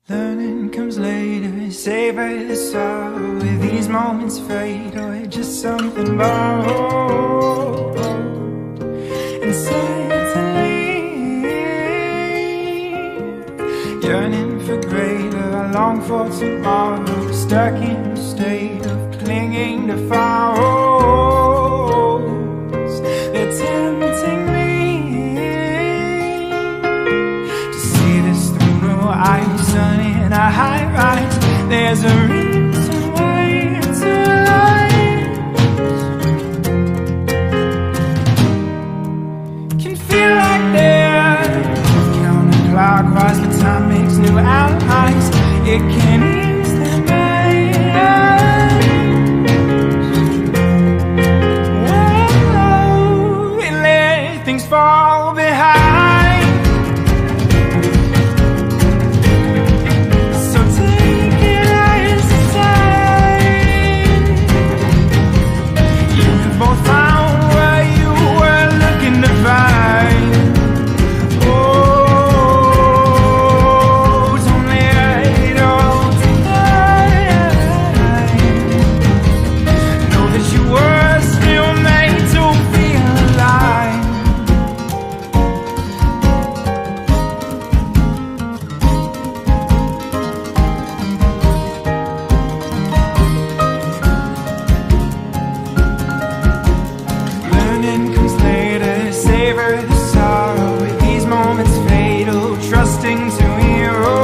Learning comes later, savor the sorrow. With these moments fade, or just something borrowed. And certainly, yearning for greater, I long for tomorrow. Stuck in a state of clinging to fouls. They're tempting me to see this through no eyes. Sun in a high rise, there's a reason why it's alive. Can feel like they're counterclockwise, but time makes new allies. It can ease their minds. Whoa, and let things fall behind. Savor the sorrow with these moments fatal, trusting to hero.